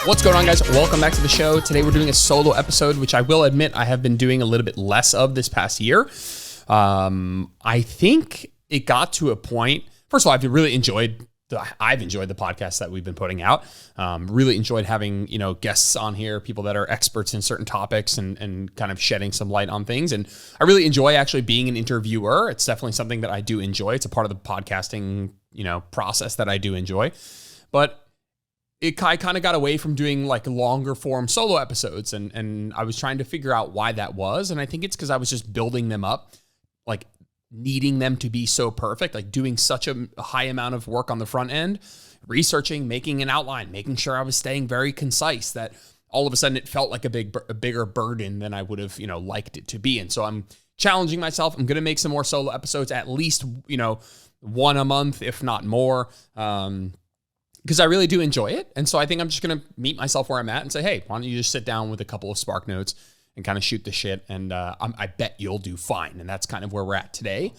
What's going on, guys? Welcome back to the show. Today we're doing a solo episode, which I will admit I have been doing a little bit less of this past year. I think it got to a point. First of all, I've enjoyed the podcast that we've been putting out. Really enjoyed having guests on here, people that are experts in certain topics and kind of shedding some light on things. And I really enjoy actually being an interviewer. It's definitely something that I do enjoy. It's a part of the podcasting process that I do enjoy. But I kind of got away from doing like longer form solo episodes, and I was trying to figure out why that was. And I think it's because I was just building them up, like needing them to be so perfect, like doing such a high amount of work on the front end, researching, making an outline, making sure I was staying very concise, that all of a sudden it felt like a bigger burden than I would have, liked it to be. And so I'm challenging myself. I'm going to make some more solo episodes, at least, one a month, if not more. Because I really do enjoy it. And so I think I'm just going to meet myself where I'm at and say, hey, why don't you just sit down with a couple of Spark Notes and kind of shoot the shit. And I bet you'll do fine. And that's kind of where we're at today.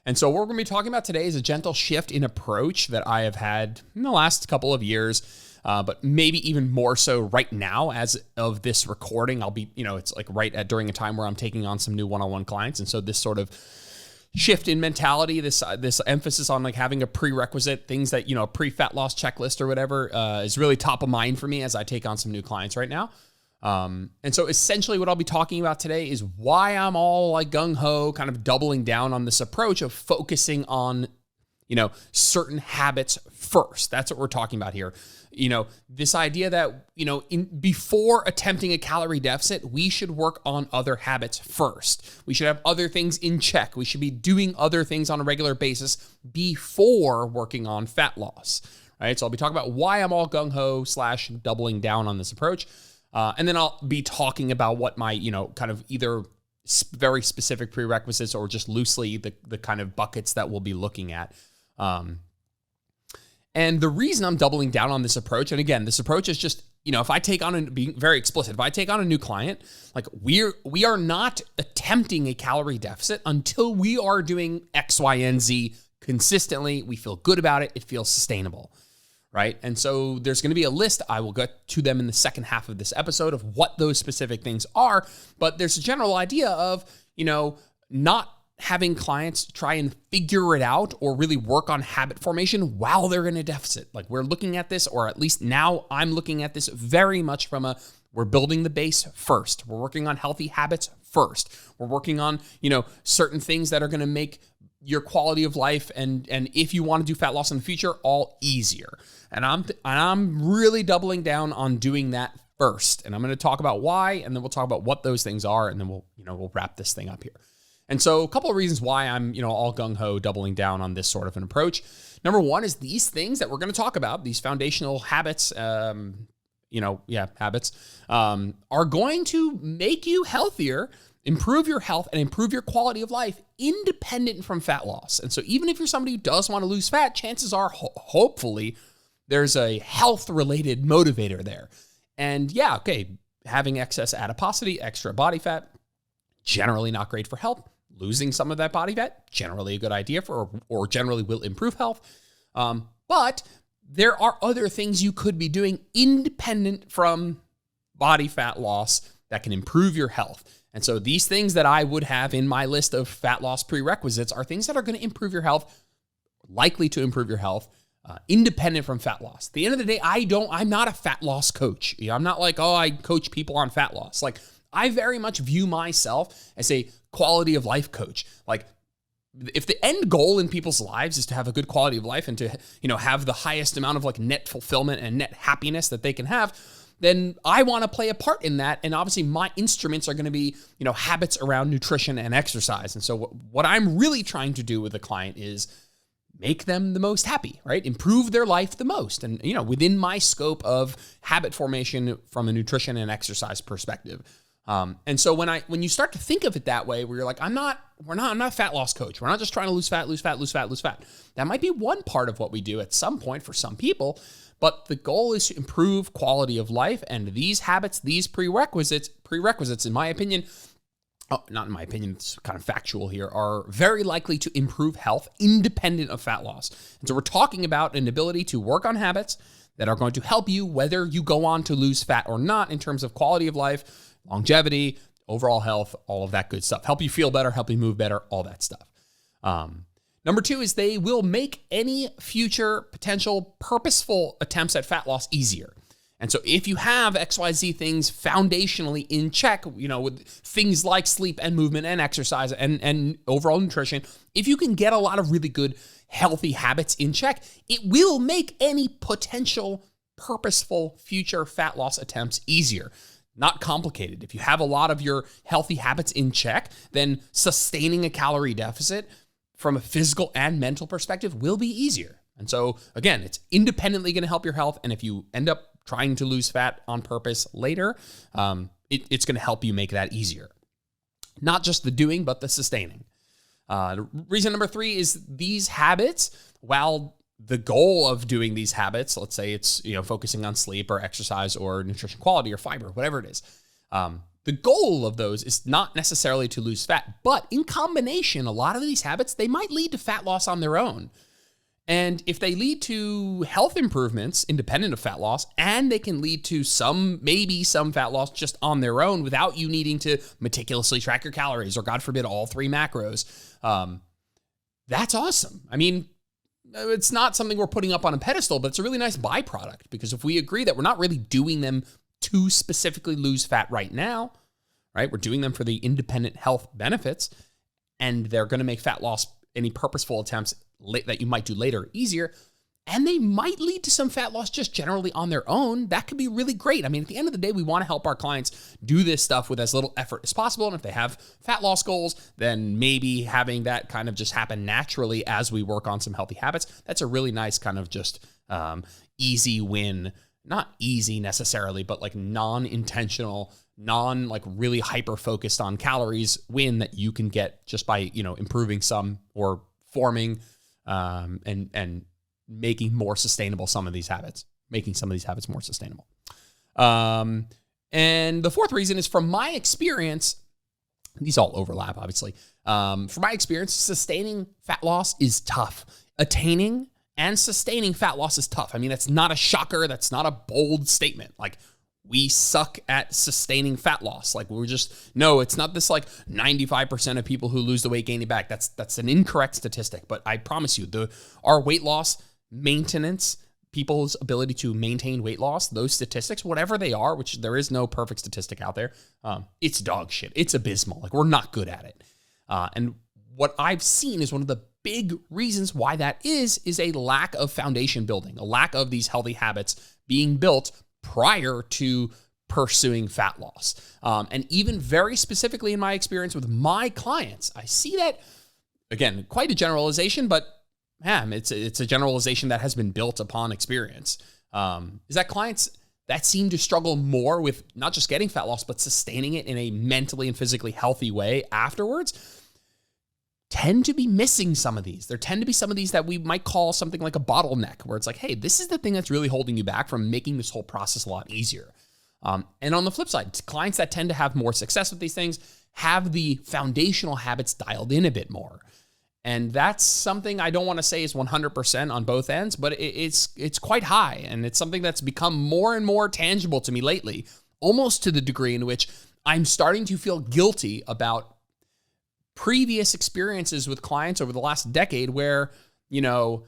And so what we're going to be talking about today is a gentle shift in approach that I have had in the last couple of years, but maybe even more so right now as of this recording. I'll be, it's like during a time where I'm taking on some new one-on-one clients. And so this sort of shift in mentality, this emphasis on like having a prerequisite, things that, pre-fat loss checklist or whatever, is really top of mind for me as I take on some new clients right now. And so essentially what I'll be talking about today is why I'm all like gung-ho, kind of doubling down on this approach of focusing on, certain habits first. That's what we're talking about here. This idea that, before attempting a calorie deficit, we should work on other habits first. We should have other things in check. We should be doing other things on a regular basis before working on fat loss, right? So I'll be talking about why I'm all gung-ho / doubling down on this approach. And then I'll be talking about what my, kind of either very specific prerequisites or just loosely the kind of buckets that we'll be looking at. And the reason I'm doubling down on this approach, and again, this approach is just, if I take on being very explicit, if I take on a new client, like we are not attempting a calorie deficit until we are doing X, Y, and Z consistently. We feel good about it. It feels sustainable, right? And so there's going to be a list. I will get to them in the second half of this episode of what those specific things are. But there's a general idea of, not having clients try and figure it out or really work on habit formation while they're in a deficit. Like we're looking at this, or at least now I'm looking at this very much from we're building the base first. We're working on healthy habits first. We're working on, certain things that are going to make your quality of life and if you want to do fat loss in the future, all easier. And I'm really doubling down on doing that first. And I'm going to talk about why, and then we'll talk about what those things are, and then we'll wrap this thing up here. And so a couple of reasons why I'm, all gung-ho doubling down on this sort of an approach. Number one is these things that we're going to talk about, these foundational habits, habits, are going to make you healthier, improve your health, and improve your quality of life independent from fat loss. And so even if you're somebody who does want to lose fat, chances are, hopefully, there's a health-related motivator there. And yeah, okay, having excess adiposity, extra body fat, generally not great for health. Losing some of that body fat, generally a good idea or generally will improve health. But there are other things you could be doing independent from body fat loss that can improve your health. And so these things that I would have in my list of fat loss prerequisites are things that are going to improve your health, likely to improve your health, independent from fat loss. At the end of the day, I'm not a fat loss coach. I'm not like, I coach people on fat loss. Like, I very much view myself as a quality of life coach. Like, if the end goal in people's lives is to have a good quality of life and to, have the highest amount of like net fulfillment and net happiness that they can have, then I want to play a part in that. And obviously my instruments are going to be, habits around nutrition and exercise. And so what I'm really trying to do with a client is make them the most happy, right? Improve their life the most. And, within my scope of habit formation from a nutrition and exercise perspective. And so when you start to think of it that way, where you're like, I'm not a fat loss coach. We're not just trying to lose fat. That might be one part of what we do at some point for some people, but the goal is to improve quality of life. And these habits, these prerequisites, in my opinion, not in my opinion, it's kind of factual here, are very likely to improve health independent of fat loss. And so we're talking about an ability to work on habits that are going to help you whether you go on to lose fat or not in terms of quality of life, longevity, overall health, all of that good stuff. Help you feel better, help you move better, all that stuff. Number 2 is they will make any future potential purposeful attempts at fat loss easier. And so if you have XYZ things foundationally in check, with things like sleep and movement and exercise and overall nutrition, if you can get a lot of really good healthy habits in check, it will make any potential purposeful future fat loss attempts easier. Not complicated. If you have a lot of your healthy habits in check, then sustaining a calorie deficit from a physical and mental perspective will be easier. And so again, it's independently going to help your health. And if you end up trying to lose fat on purpose later, it's going to help you make that easier. Not just the doing, but the sustaining. Reason number 3 is these habits, while the goal of doing these habits, let's say it's focusing on sleep or exercise or nutrition quality or fiber, whatever it is, the goal of those is not necessarily to lose fat, but in combination, a lot of these habits, they might lead to fat loss on their own. And if they lead to health improvements independent of fat loss, and they can lead to maybe some fat loss just on their own without you needing to meticulously track your calories or, God forbid, all 3 macros, that's awesome. I mean, it's not something we're putting up on a pedestal, but it's a really nice byproduct, because if we agree that we're not really doing them to specifically lose fat right now, right? We're doing them for the independent health benefits, and they're going to make fat loss, any purposeful attempts that you might do later, easier, and they might lead to some fat loss just generally on their own. That could be really great. I mean, at the end of the day, we want to help our clients do this stuff with as little effort as possible. And if they have fat loss goals, then maybe having that kind of just happen naturally as we work on some healthy habits, that's a really nice kind of just easy win. Not easy necessarily, but like non-intentional, really hyper-focused on calories win that you can get just by, improving some or forming and making more sustainable some of these habits, making some of these habits more sustainable. And the 4th reason is, from my experience, these all overlap, obviously. From my experience, sustaining fat loss is tough. Attaining and sustaining fat loss is tough. I mean, that's not a shocker. That's not a bold statement. Like, we suck at sustaining fat loss. Like, no, it's not this 95% of people who lose the weight gaining back. That's an incorrect statistic. But I promise you, our weight loss maintenance, people's ability to maintain weight loss, those statistics, whatever they are, which there is no perfect statistic out there, it's dog shit. It's abysmal. Like, we're not good at it. And what I've seen is one of the big reasons why that is a lack of foundation building, a lack of these healthy habits being built prior to pursuing fat loss. And even very specifically in my experience with my clients, I see that, again, quite a generalization, but it's a generalization that has been built upon experience. Is that clients that seem to struggle more with not just getting fat loss, but sustaining it in a mentally and physically healthy way afterwards, tend to be missing some of these. There tend to be some of these that we might call something like a bottleneck, where it's like, hey, this is the thing that's really holding you back from making this whole process a lot easier. And on the flip side, clients that tend to have more success with these things have the foundational habits dialed in a bit more. And that's something I don't want to say is 100% on both ends, but it's quite high. And it's something that's become more and more tangible to me lately, almost to the degree in which I'm starting to feel guilty about previous experiences with clients over the last decade where, I'll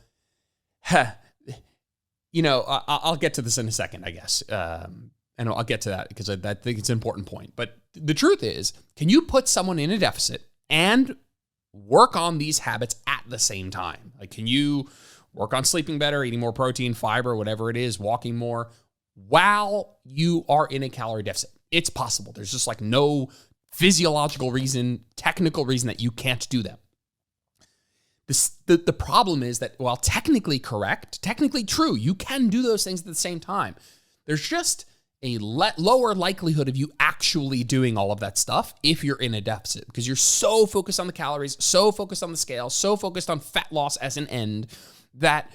get to this in a second, I guess. And I'll get to that because I think it's an important point. But the truth is, can you put someone in a deficit and work on these habits at the same time? Like, can you work on sleeping better, eating more protein, fiber, whatever it is, walking more, while you are in a calorie deficit? It's possible. There's just no physiological reason, technical reason that you can't do them. The problem is that while technically correct, technically true, you can do those things at the same time. There's just a lower likelihood of you actually doing all of that stuff if you're in a deficit, because you're so focused on the calories, so focused on the scale, so focused on fat loss as an end that,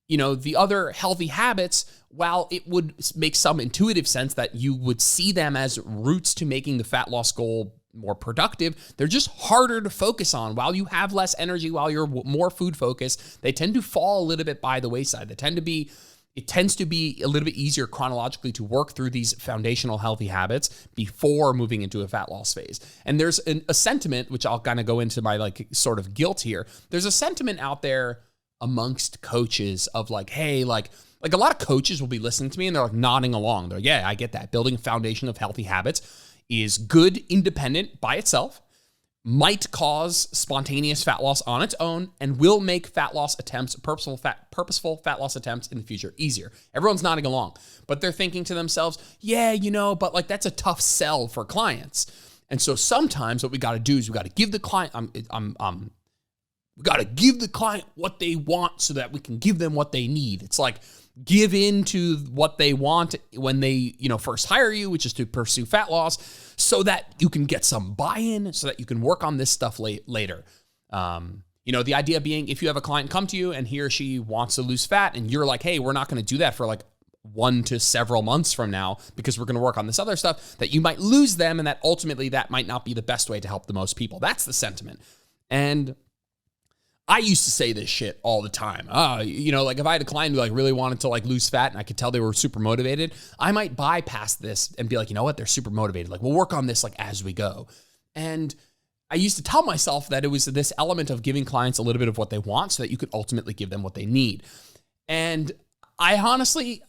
the other healthy habits, while it would make some intuitive sense that you would see them as routes to making the fat loss goal more productive, they're just harder to focus on. While you have less energy, while you're more food focused, they tend to fall a little bit by the wayside. They tend to be it tends to be a little bit easier chronologically to work through these foundational healthy habits before moving into a fat loss phase. And there's a sentiment, which I'll kind of go into my like sort of guilt here. There's a sentiment out there amongst coaches of like, hey, like a lot of coaches will be listening to me and they're like nodding along. They're like, yeah, I get that. Building a foundation of healthy habits is good independent by itself, might cause spontaneous fat loss on its own, and will make fat loss attempts, purposeful fat loss attempts in the future easier. Everyone's nodding along, but they're thinking to themselves, yeah, but like that's a tough sell for clients. And so sometimes what we got to do is we got to give the client, we got to give the client what they want so that we can give them what they need. It's like give in to what they want when they, first hire you, which is to pursue fat loss, so that you can get some buy-in, so that you can work on this stuff later. The idea being, if you have a client come to you and he or she wants to lose fat and you're like, hey, we're not going to do that for like 1 to several months from now because we're going to work on this other stuff, that you might lose them and that ultimately that might not be the best way to help the most people. That's the sentiment. And I used to say this shit all the time. Like if I had a client who like really wanted to like lose fat and I could tell they were super motivated, I might bypass this and be like, you know what? They're super motivated. Like we'll work on this like as we go. And I used to tell myself that it was this element of giving clients a little bit of what they want so that you could ultimately give them what they need. And I honestly,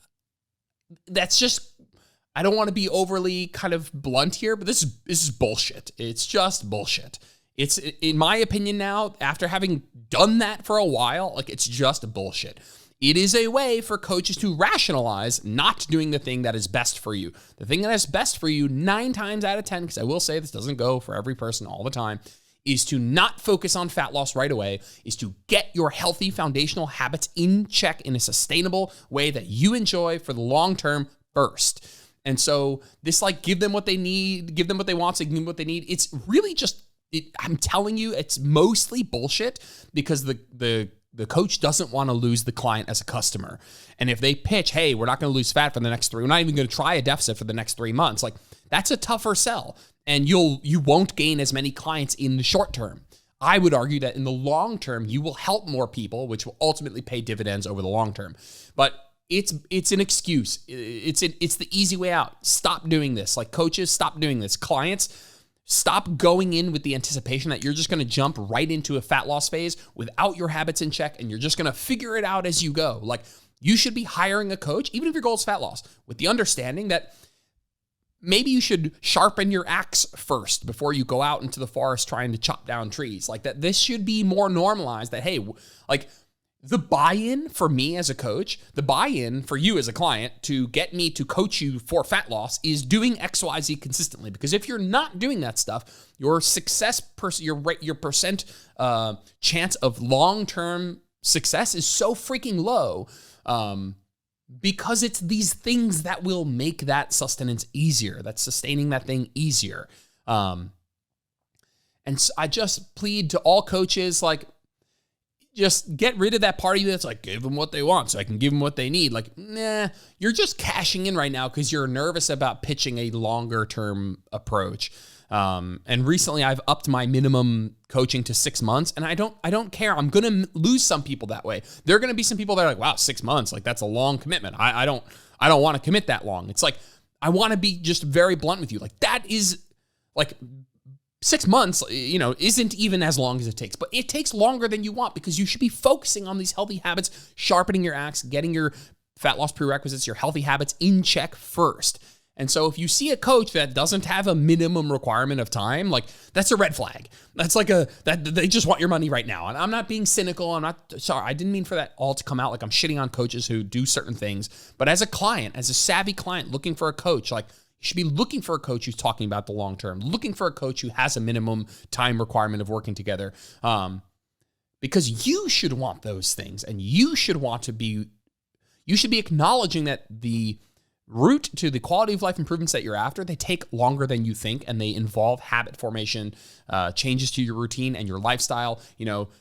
I don't want to be overly kind of blunt here, but this is bullshit. It's just bullshit. It's, in my opinion now, after having done that for a while, like it's just bullshit. It is a way for coaches to rationalize not doing the thing that is best for you. The thing that is best for you 9 times out of 10, because I will say this doesn't go for every person all the time, is to not focus on fat loss right away, is to get your healthy foundational habits in check in a sustainable way that you enjoy for the long term first. And so this like give them what they need, give them what they want, so give them what they need. It's really just, I'm telling you, it's mostly bullshit because the coach doesn't want to lose the client as a customer. And if they pitch, hey, we're not going to lose fat for the next 3, we're not even going to try a deficit for the next 3 months, like that's a tougher sell. And you won't gain as many clients in the short term. I would argue that in the long term, you will help more people, which will ultimately pay dividends over the long term. But it's an excuse. It's the easy way out. Stop doing this. Like coaches, stop doing this. Clients, stop going in with the anticipation that you're just going to jump right into a fat loss phase without your habits in check and you're just going to figure it out as you go. Like you should be hiring a coach, even if your goal is fat loss, with the understanding that maybe you should sharpen your axe first before you go out into the forest trying to chop down trees. Like that, this should be more normalized that, hey, like the buy-in for me as a coach, the buy-in for you as a client to get me to coach you for fat loss is doing XYZ consistently. Because if you're not doing that stuff, your success, your percent chance of long-term success is so freaking low. Because it's these things that will make that sustenance easier, that's sustaining that thing easier. And so I just plead to all coaches, like, just get rid of that part of you that's like, give them what they want so I can give them what they need. Like, nah, you're just cashing in right now because you're nervous about pitching a longer term approach. And recently I've upped my minimum coaching to 6 months and I don't care. I'm going to lose some people that way. There are going to be some people that are like, wow, 6 months, like that's a long commitment. I don't want to commit that long. It's like, I want to be just very blunt with you. Like that is like 6 months, isn't even as long as it takes, but it takes longer than you want because you should be focusing on these healthy habits, sharpening your axe, getting your fat loss prerequisites, your healthy habits in check first. And so if you see a coach that doesn't have a minimum requirement of time, like that's a red flag. That's like that they just want your money right now. And I'm not being cynical. I'm not sorry. I didn't mean for that all to come out like I'm shitting on coaches who do certain things. But as a client, as a savvy client looking for a coach, like you should be looking for a coach who's talking about the long term, looking for a coach who has a minimum time requirement of working together. Because you should want those things and you should be acknowledging that the route to the quality of life improvements that you're after, they take longer than you think, and they involve habit formation, changes to your routine and your lifestyle,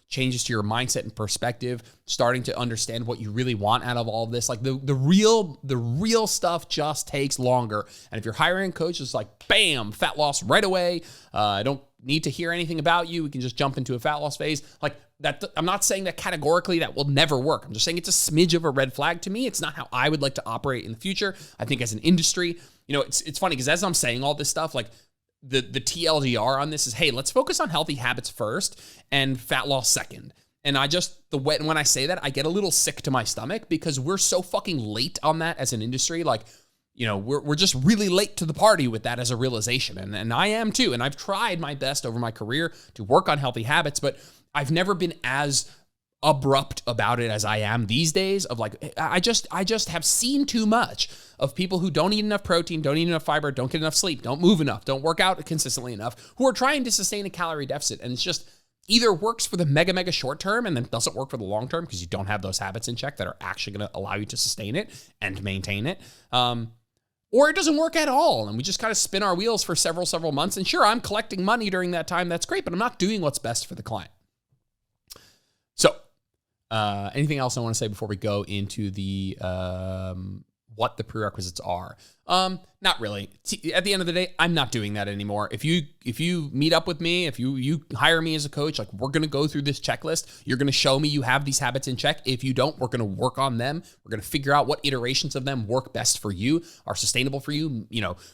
changes to your mindset and perspective, starting to understand what you really want out of all of this. Like the real stuff just takes longer. And if you're hiring a coach, it's like, bam, fat loss right away. I don't need to hear anything about you. We can just jump into a fat loss phase. Like that, I'm not saying that categorically that will never work. I'm just saying it's a smidge of a red flag to me. It's not how I would like to operate in the future. I think as an industry, it's funny because as I'm saying all this stuff, like the TLDR on this is, hey, let's focus on healthy habits first and fat loss second. And when I say that, I get a little sick to my stomach because we're so fucking late on that as an industry. Like, we're just really late to the party with that as a realization. And I am too. And I've tried my best over my career to work on healthy habits, but I've never been as abrupt about it as I am these days of like, I just have seen too much of people who don't eat enough protein, don't eat enough fiber, don't get enough sleep, don't move enough, don't work out consistently enough, who are trying to sustain a calorie deficit. And it's just either works for the mega short term and then doesn't work for the long term because you don't have those habits in check that are actually going to allow you to sustain it and maintain it. Or it doesn't work at all. And we just kind of spin our wheels for several months. And sure, I'm collecting money during that time. That's great, but I'm not doing what's best for the client. So anything else I want to say before we go into the what the prerequisites are? Not really. At the end of the day, I'm not doing that anymore. If you meet up with me, if you hire me as a coach, like we're going to go through this checklist. You're going to show me you have these habits in check. If you don't, we're going to work on them. We're going to figure out what iterations of them work best for you, are sustainable for you,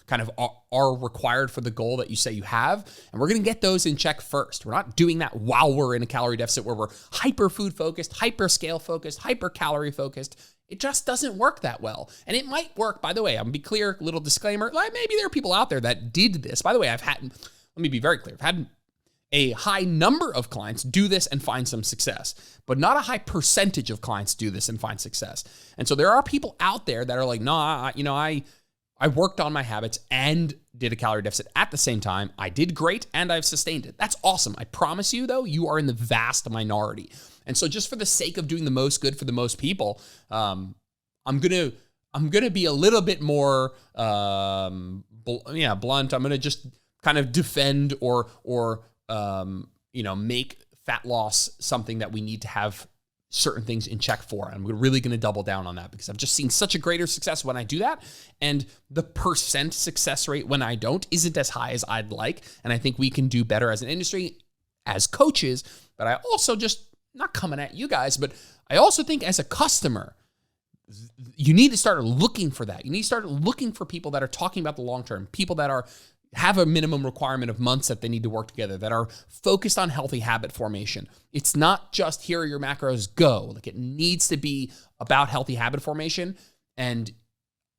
kind of are required for the goal that you say you have. And we're going to get those in check first. We're not doing that while we're in a calorie deficit where we're hyper food focused, hyper scale focused, hyper calorie focused. It just doesn't work that well. And it might work, by the way, I'm gonna be clear, little disclaimer, like maybe there are people out there that did this. By the way, let me be very clear. I've had a high number of clients do this and find some success, but not a high percentage of clients do this and find success. And so there are people out there that are like, no, I worked on my habits and did a calorie deficit at the same time. I did great and I've sustained it. That's awesome. I promise you though, you are in the vast minority. And so just for the sake of doing the most good for the most people, I'm gonna be a little bit more blunt. I'm gonna just kind of defend or make fat loss something that we need to have certain things in check for. And we're really going to double down on that because I've just seen such a greater success when I do that. And the percent success rate when I don't isn't as high as I'd like. And I think we can do better as an industry, as coaches. But I also just, not coming at you guys, but I also think as a customer, you need to start looking for that. You need to start looking for people that are talking about the long term, people that have a minimum requirement of months that they need to work together, that are focused on healthy habit formation. It's not just here are your macros, go. Like it needs to be about healthy habit formation. And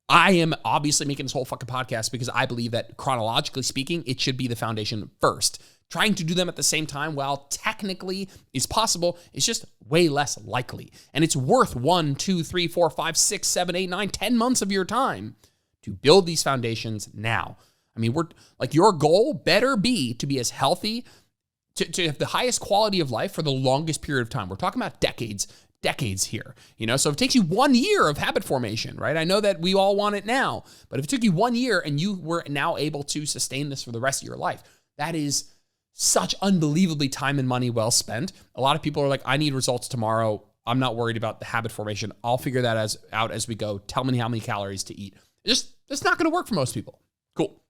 I am obviously making this whole fucking podcast because I believe that chronologically speaking, it should be the foundation first. Trying to do them at the same time, while technically is possible, is just way less likely. And it's worth 1, 2, 3, 4, 5, 6, 7, 8, 9, 10 months of your time to build these foundations now. I mean, your goal better be to be as healthy, to have the highest quality of life for the longest period of time. We're talking about decades here, so if it takes you 1 year of habit formation, right? I know that we all want it now, but if it took you 1 year and you were now able to sustain this for the rest of your life, that is such unbelievably time and money well spent. A lot of people are like, I need results tomorrow. I'm not worried about the habit formation. I'll figure that out as we go. Tell me how many calories to eat. It's not going to work for most people. Cool.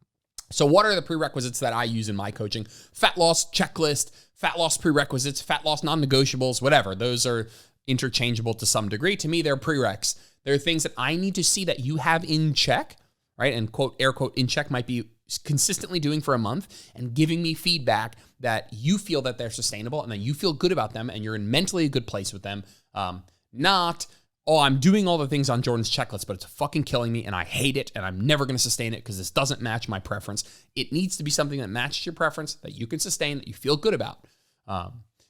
So what are the prerequisites that I use in my coaching? Fat loss checklist, fat loss prerequisites, fat loss non-negotiables, whatever. Those are interchangeable to some degree. To me, they're prereqs. They're things that I need to see that you have in check, right? And quote, air quote, in check might be consistently doing for a month and giving me feedback that you feel that they're sustainable and that you feel good about them and you're in mentally a good place with them. Not, I'm doing all the things on Jordan's checklist, but it's fucking killing me and I hate it and I'm never going to sustain it because this doesn't match my preference. It needs to be something that matches your preference, that you can sustain, that you feel good about.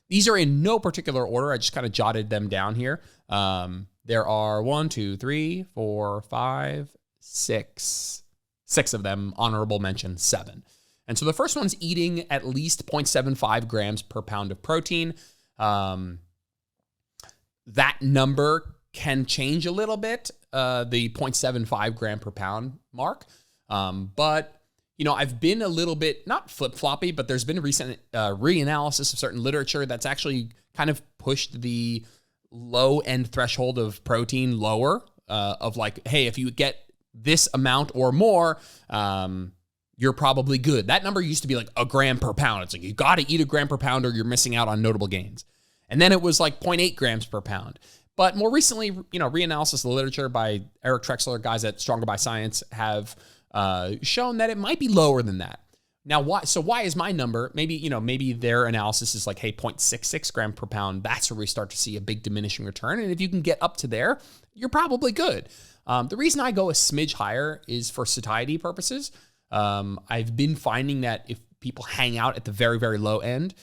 These are in no particular order. I just kind of jotted them down here. There are 1, 2, 3, 4, 5, 6 of them, honorable mention, 7. And so the first one's eating at least 0.75 grams per pound of protein. That number can change a little bit, the 0.75 gram per pound mark. But, I've been a little bit, not flip-floppy, but there's been recent reanalysis of certain literature that's actually kind of pushed the low-end threshold of protein lower, of like, hey, if you get this amount or more, you're probably good. That number used to be like a gram per pound. It's like, you got to eat a gram per pound or you're missing out on notable gains. And then it was like 0.8 grams per pound. But more recently, reanalysis of the literature by Eric Trexler, guys at Stronger by Science, have shown that it might be lower than that. Now, why? So why is my number, maybe their analysis is like, hey, 0.66 gram per pound. That's where we start to see a big diminishing return. And if you can get up to there, you're probably good. The reason I go a smidge higher is for satiety purposes. I've been finding that if people hang out at the very, very low end,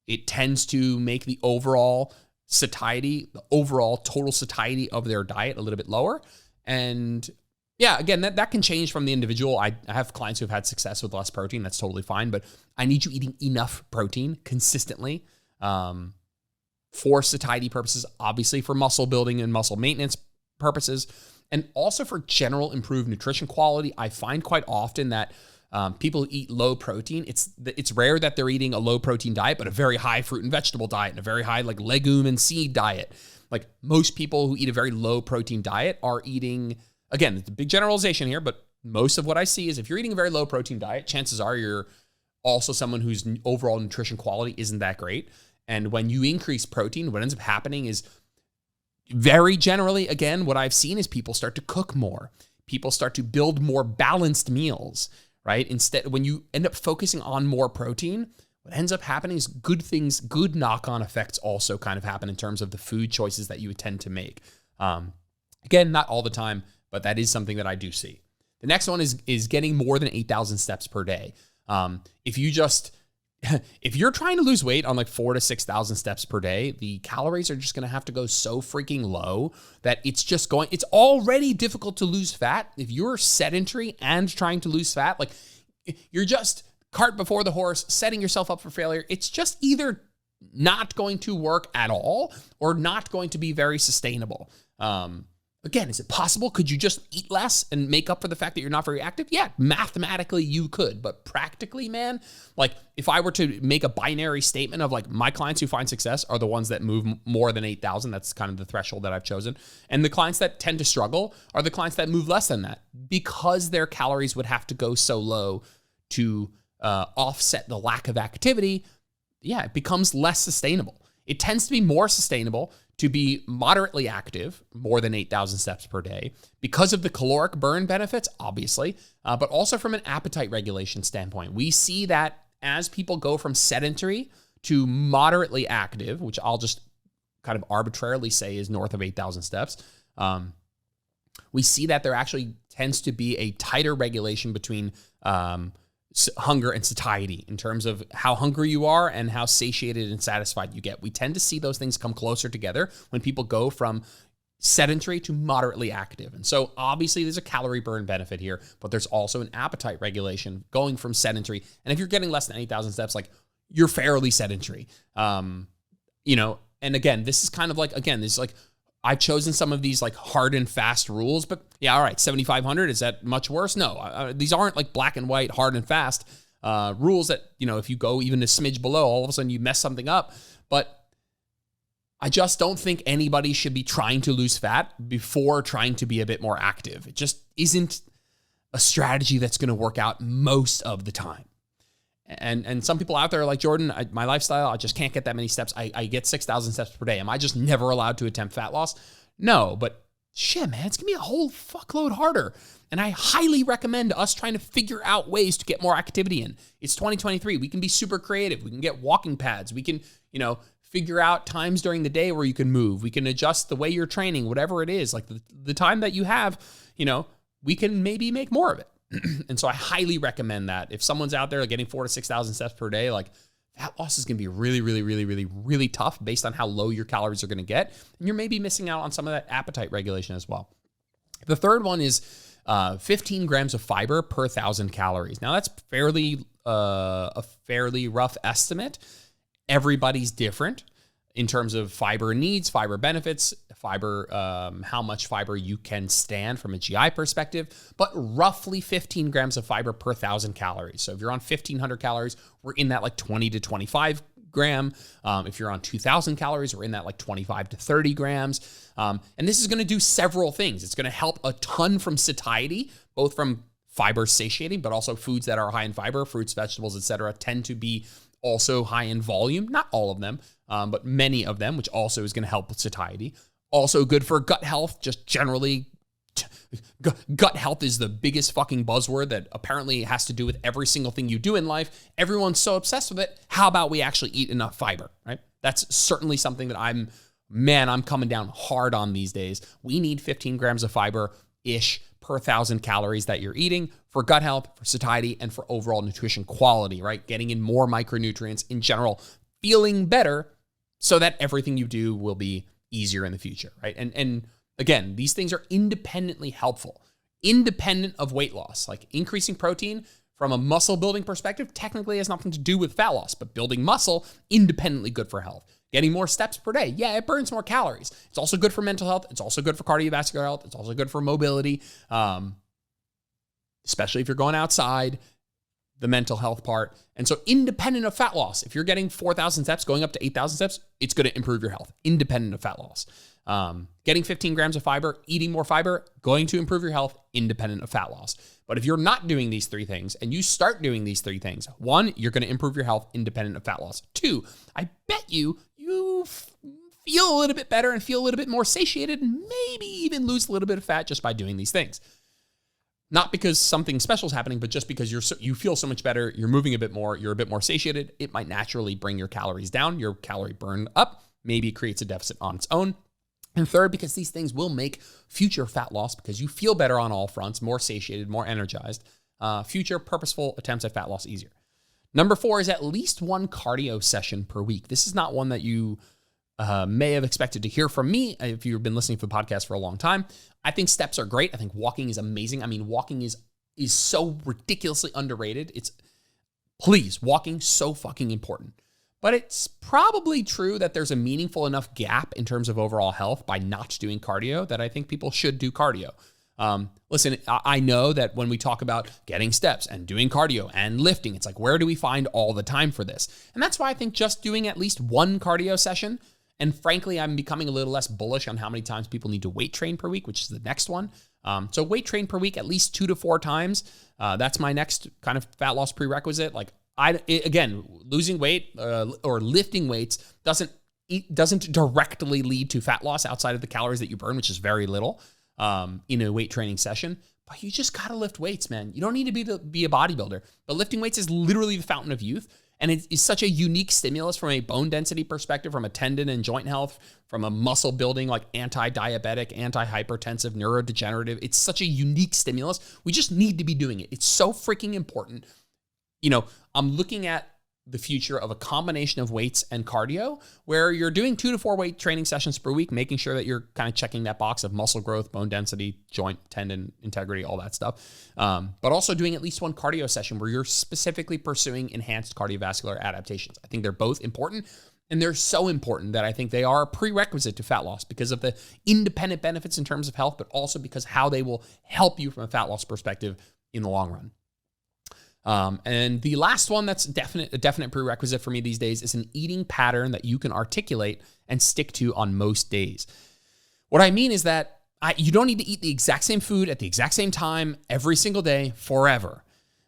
it tends to make the overall satiety, the overall total satiety of their diet a little bit lower. And yeah, again, that can change from the individual. I have clients who have had success with less protein. That's totally fine. But I need you eating enough protein consistently for satiety purposes, obviously for muscle building and muscle maintenance purposes, and also for general improved nutrition quality. I find quite often that people who eat low protein, it's rare that they're eating a low protein diet, but a very high fruit and vegetable diet and a very high like legume and seed diet. Like most people who eat a very low protein diet are eating, again, it's a big generalization here, but most of what I see is if you're eating a very low protein diet, chances are you're also someone whose overall nutrition quality isn't that great. And when you increase protein, what ends up happening is very generally, again, what I've seen is people start to cook more. People start to build more balanced meals, right? Instead, when you end up focusing on more protein, what ends up happening is good knock-on effects also kind of happen in terms of the food choices that you would tend to make. Again, not all the time, but that is something that I do see. The next one is getting more than 8,000 steps per day. If you're trying to lose weight on like 4,000 to 6,000 steps per day, the calories are just going to have to go so freaking low that it's already difficult to lose fat. If you're sedentary and trying to lose fat, like you're just cart before the horse, setting yourself up for failure. It's just either not going to work at all or not going to be very sustainable. Again, is it possible? Could you just eat less and make up for the fact that you're not very active? Yeah, mathematically you could, but practically, man, like if I were to make a binary statement of like my clients who find success are the ones that move more than 8,000, that's kind of the threshold that I've chosen. And the clients that tend to struggle are the clients that move less than that because their calories would have to go so low to offset the lack of activity. Yeah, it becomes less sustainable. It tends to be more sustainable to be moderately active, more than 8,000 steps per day, because of the caloric burn benefits, obviously, but also from an appetite regulation standpoint. We see that as people go from sedentary to moderately active, which I'll just kind of arbitrarily say is north of 8,000 steps, we see that there actually tends to be a tighter regulation between hunger and satiety in terms of how hungry you are and how satiated and satisfied you get. We tend to see those things come closer together when people go from sedentary to moderately active. And so obviously there's a calorie burn benefit here, but there's also an appetite regulation going from sedentary. And if you're getting less than 8,000 steps, like you're fairly sedentary. And again, this is kind of like, I've chosen some of these like hard and fast rules, but yeah, all right, 7,500, is that much worse? No, these aren't like black and white, hard and fast rules that, if you go even a smidge below, all of a sudden you mess something up. But I just don't think anybody should be trying to lose fat before trying to be a bit more active. It just isn't a strategy that's going to work out most of the time. And some people out there are like, Jordan, my lifestyle, I just can't get that many steps. I get 6,000 steps per day. Am I just never allowed to attempt fat loss? No, but shit, man, it's going to be a whole fuckload harder. And I highly recommend us trying to figure out ways to get more activity in. It's 2023. We can be super creative. We can get walking pads. We can, figure out times during the day where you can move. We can adjust the way you're training, whatever it is. Like the time that you have, we can maybe make more of it. And so I highly recommend that. If someone's out there getting 4,000 to 6,000 steps per day, like fat loss is going to be really, really, really, really, really tough based on how low your calories are going to get. And you're maybe missing out on some of that appetite regulation as well. The third one is 15 grams of fiber per 1,000 calories. Now that's a fairly rough estimate. Everybody's different in terms of fiber needs, fiber benefits, how much fiber you can stand from a GI perspective, but roughly 15 grams of fiber per 1,000 calories. So if you're on 1,500 calories, we're in that like 20 to 25 gram. If you're on 2,000 calories, we're in that like 25 to 30 grams. And this is going to do several things. It's going to help a ton from satiety, both from fiber satiating, but also foods that are high in fiber, fruits, vegetables, etc., tend to be also high in volume. Not all of them, but many of them, which also is going to help with satiety. Also good for gut health, just generally. Gut health is the biggest fucking buzzword that apparently has to do with every single thing you do in life. Everyone's so obsessed with it. How about we actually eat enough fiber, right? That's certainly something that I'm coming down hard on these days. We need 15 grams of fiber-ish per 1,000 calories that you're eating for gut health, for satiety, and for overall nutrition quality, right? Getting in more micronutrients in general, feeling better so that everything you do will be easier in the future, right? And again, these things are independently helpful, independent of weight loss. Like increasing protein from a muscle building perspective technically has nothing to do with fat loss, but building muscle, independently good for health. Getting more steps per day, yeah, it burns more calories. It's also good for mental health. It's also good for cardiovascular health. It's also good for mobility, especially if you're going outside, the mental health part. And so independent of fat loss, if you're getting 4,000 steps, going up to 8,000 steps, it's going to improve your health, independent of fat loss. Getting 15 grams of fiber, eating more fiber, going to improve your health, independent of fat loss. But if you're not doing these three things and you start doing these three things, one, you're going to improve your health, independent of fat loss. Two, I bet you feel a little bit better and feel a little bit more satiated and maybe even lose a little bit of fat just by doing these things. Not because something special is happening, but just because you feel so much better, you're moving a bit more, you're a bit more satiated. It might naturally bring your calories down, your calorie burn up, maybe it creates a deficit on its own. And third, because these things will make future fat loss, because you feel better on all fronts, more satiated, more energized, future purposeful attempts at fat loss easier. Number 4 is at least one cardio session per week. This is not one that you may have expected to hear from me if you've been listening to the podcast for a long time. I think steps are great. I think walking is amazing. I mean, walking is so ridiculously underrated. Walking so fucking important. But it's probably true that there's a meaningful enough gap in terms of overall health by not doing cardio that I think people should do cardio. Listen, I know that when we talk about getting steps and doing cardio and lifting, it's like, where do we find all the time for this? And that's why I think just doing at least one cardio session, and frankly, I'm becoming a little less bullish on how many times people need to weight train per week, which is the next one. So weight train per week at least 2 to 4 times. That's my next kind of fat loss prerequisite. Like again, losing weight or lifting weights doesn't directly lead to fat loss outside of the calories that you burn, which is very little in a weight training session. But you just gotta lift weights, man. You don't need to be a bodybuilder, but lifting weights is literally the fountain of youth. And it is such a unique stimulus from a bone density perspective, from a tendon and joint health, from a muscle building, like anti-diabetic, anti-hypertensive, neurodegenerative. It's such a unique stimulus. We just need to be doing it. It's so freaking important. You know, I'm looking at the future of a combination of weights and cardio where you're doing 2 to 4 weight training sessions per week, making sure that you're kind of checking that box of muscle growth, bone density, joint, tendon integrity, all that stuff. But also doing at least one cardio session where you're specifically pursuing enhanced cardiovascular adaptations. I think they're both important, and they're so important that I think they are a prerequisite to fat loss because of the independent benefits in terms of health, but also because how they will help you from a fat loss perspective in the long run. And the last one that's a definite prerequisite for me these days is an eating pattern that you can articulate and stick to on most days. What I mean is that you don't need to eat the exact same food at the exact same time every single day forever.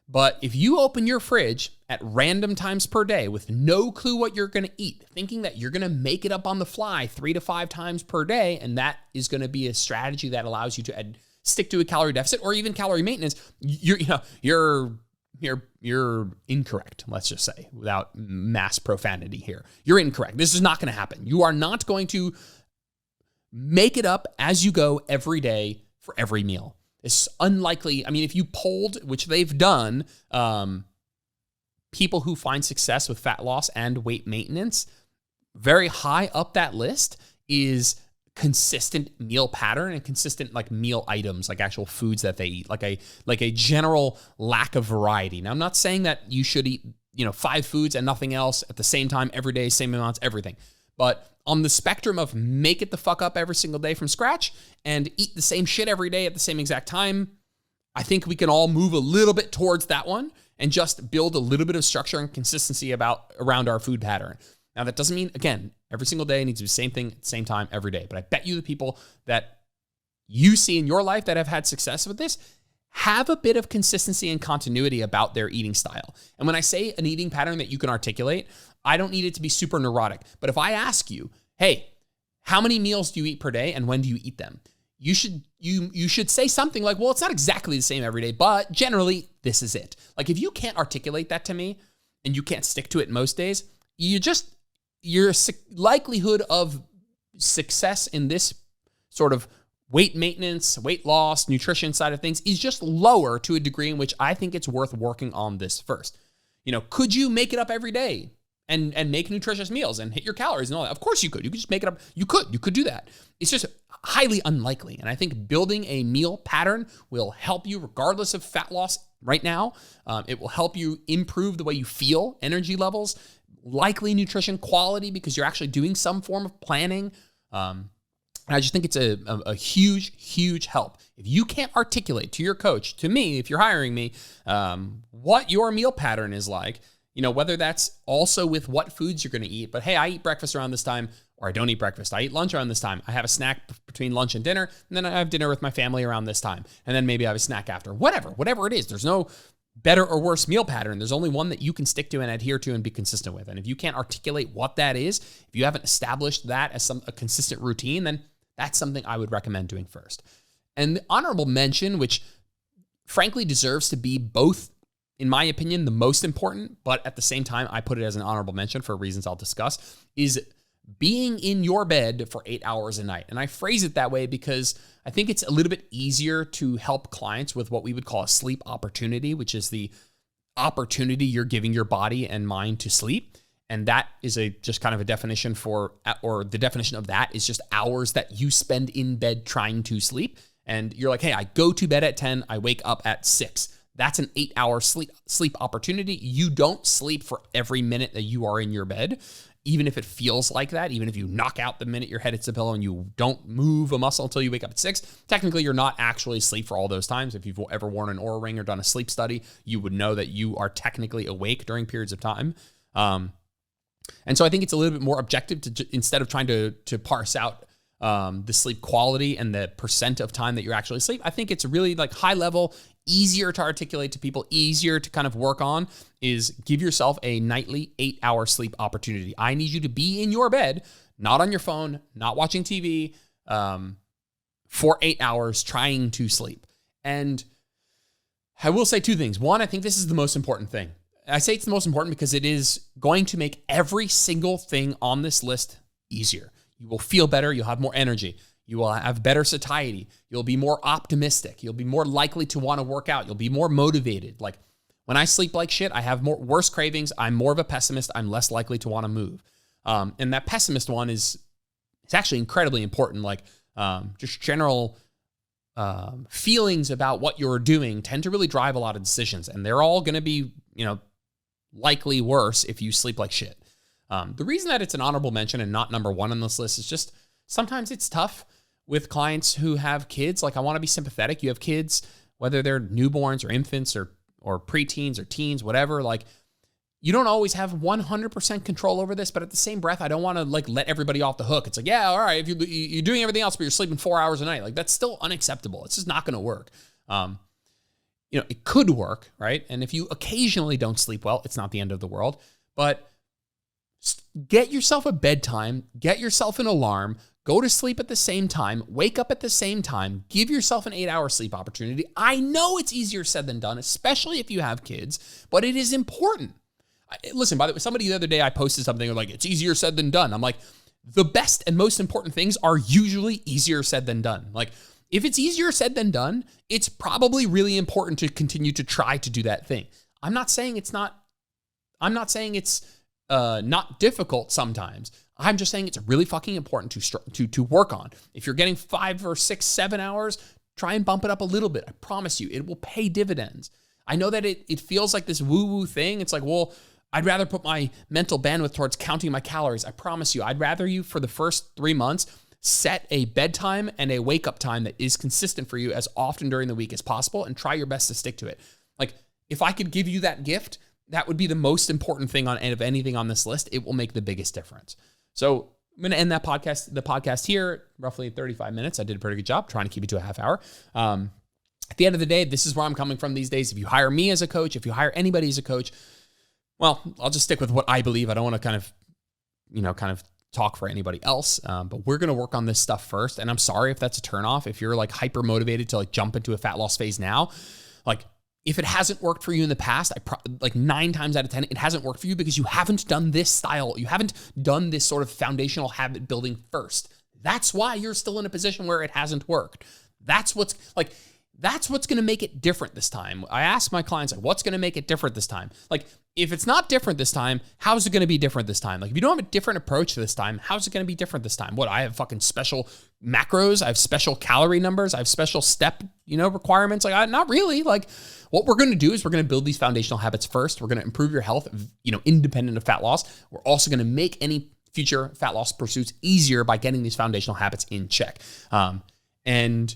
But if you open your fridge at random times per day with no clue what you're going to eat, thinking that you're going to make it up on the fly 3 to 5 times per day, and that is going to be a strategy that allows you to stick to a calorie deficit or even calorie maintenance, you're incorrect, let's just say, without mass profanity here. You're incorrect. This is not going to happen. You are not going to make it up as you go every day for every meal. It's unlikely. I mean, if you polled, which they've done, people who find success with fat loss and weight maintenance, very high up that list is consistent meal pattern and consistent like meal items, like actual foods that they eat, like a general lack of variety. Now, I'm not saying that you should eat, 5 foods and nothing else at the same time every day, same amounts, everything. But on the spectrum of make it the fuck up every single day from scratch and eat the same shit every day at the same exact time, I think we can all move a little bit towards that one and just build a little bit of structure and consistency around our food pattern. Now, that doesn't mean, again, every single day needs to be the same thing at the same time every day. But I bet you the people that you see in your life that have had success with this have a bit of consistency and continuity about their eating style. And when I say an eating pattern that you can articulate, I don't need it to be super neurotic. But if I ask you, hey, how many meals do you eat per day and when do you eat them? You should say something like, well, it's not exactly the same every day, but generally this is it. Like if you can't articulate that to me and you can't stick to it most days, your likelihood of success in this sort of weight maintenance, weight loss, nutrition side of things is just lower to a degree in which I think it's worth working on this first. Could you make it up every day and make nutritious meals and hit your calories and all that? Of course you could. You could just make it up. You could do that. It's just highly unlikely. And I think building a meal pattern will help you regardless of fat loss right now. It will help you improve the way you feel, energy levels, likely nutrition quality, because you're actually doing some form of planning. And I just think it's a huge, huge help. If you can't articulate to your coach, to me, if you're hiring me, what your meal pattern is like, whether that's also with what foods you're going to eat, but hey, I eat breakfast around this time, or I don't eat breakfast. I eat lunch around this time. I have a snack between lunch and dinner, and then I have dinner with my family around this time. And then maybe I have a snack after. Whatever it is. There's no better or worse meal pattern. There's only one that you can stick to and adhere to and be consistent with. And if you can't articulate what that is, if you haven't established that as a consistent routine, then that's something I would recommend doing first. And the honorable mention, which frankly deserves to be both, in my opinion, the most important, but at the same time, I put it as an honorable mention for reasons I'll discuss, is being in your bed for 8 hours a night. And I phrase it that way because I think it's a little bit easier to help clients with what we would call a sleep opportunity, which is the opportunity you're giving your body and mind to sleep. And that is just kind of a definition or the definition of that is just hours that you spend in bed trying to sleep. And you're like, hey, I go to bed at 10, I wake up at 6. That's an 8-hour sleep opportunity. You don't sleep for every minute that you are in your bed, even if it feels like that, even if you knock out the minute your head hits the pillow and you don't move a muscle until you wake up at 6, technically you're not actually asleep for all those times. If you've ever worn an Oura Ring or done a sleep study, you would know that you are technically awake during periods of time. And so I think it's a little bit more objective to instead of trying to parse out the sleep quality and the percent of time that you're actually asleep. I think it's really like high level, easier to articulate to people, easier to kind of work on, is give yourself a nightly 8-hour sleep opportunity. I need you to be in your bed, not on your phone, not watching TV, for 8 hours trying to sleep. And I will say two things. One, I think this is the most important thing. I say it's the most important because it is going to make every single thing on this list easier. You will feel better. You'll have more energy. You will have better satiety. You'll be more optimistic. You'll be more likely to want to work out. You'll be more motivated. Like when I sleep like shit, I have worse cravings. I'm more of a pessimist. I'm less likely to want to move. And that pessimist one is actually incredibly important. Like just general feelings about what you're doing tend to really drive a lot of decisions. And they're all going to be, likely worse if you sleep like shit. The reason that it's an honorable mention and not number one on this list is just sometimes it's tough with clients who have kids. Like I want to be sympathetic. You have kids, whether they're newborns or infants or preteens or teens, whatever, like you don't always have 100% control over this, but at the same breath, I don't want to like let everybody off the hook. It's like, yeah, all right, if you're doing everything else, but you're sleeping 4 hours a night, like that's still unacceptable. It's just not going to work. It could work, right? And if you occasionally don't sleep well, it's not the end of the world, but get yourself a bedtime, get yourself an alarm, go to sleep at the same time, wake up at the same time, give yourself an 8-hour sleep opportunity. I know it's easier said than done, especially if you have kids, but it is important. Listen, by the way, somebody the other day, I posted something like, it's easier said than done. I'm like, the best and most important things are usually easier said than done. Like, if it's easier said than done, it's probably really important to continue to try to do that thing. I'm not saying it's not difficult sometimes. I'm just saying it's really fucking important to work on. If you're getting 5 or 6, 7 hours, try and bump it up a little bit. I promise you, it will pay dividends. I know that it feels like this woo-woo thing. It's like, well, I'd rather put my mental bandwidth towards counting my calories. I promise you, I'd rather you for the first 3 months set a bedtime and a wake-up time that is consistent for you as often during the week as possible and try your best to stick to it. Like, if I could give you that gift, that would be the most important thing of anything on this list. It will make the biggest difference. So I'm going to end the podcast here, roughly 35 minutes. I did a pretty good job trying to keep it to a half hour. At the end of the day, this is where I'm coming from these days. If you hire me as a coach, if you hire anybody as a coach, well, I'll just stick with what I believe. I don't want to kind of talk for anybody else, but we're going to work on this stuff first. And I'm sorry if that's a turnoff. If you're like hyper motivated to like jump into a fat loss phase now, like if it hasn't worked for you in the past, like 9 times out of 10, it hasn't worked for you because you haven't done this style. You haven't done this sort of foundational habit building first. That's why you're still in a position where it hasn't worked. That's what's going to make it different this time. I ask my clients, like, what's going to make it different this time? Like, if it's not different this time, how's it going to be different this time? Like, if you don't have a different approach this time, how's it going to be different this time? What, I have fucking special macros? I have special calorie numbers? I have special step, requirements? Like, not really. Like, what we're going to do is we're going to build these foundational habits first. We're going to improve your health, independent of fat loss. We're also going to make any future fat loss pursuits easier by getting these foundational habits in check. And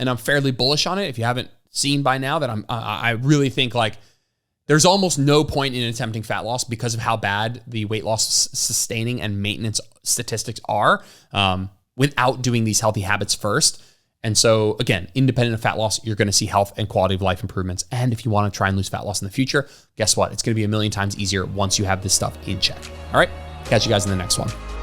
I'm fairly bullish on it. If you haven't seen by now that I really think like there's almost no point in attempting fat loss because of how bad the weight loss sustaining and maintenance statistics are without doing these healthy habits first. And so again, independent of fat loss, you're going to see health and quality of life improvements. And if you want to try and lose fat loss in the future, guess what? It's going to be a million times easier once you have this stuff in check. All right. Catch you guys in the next one.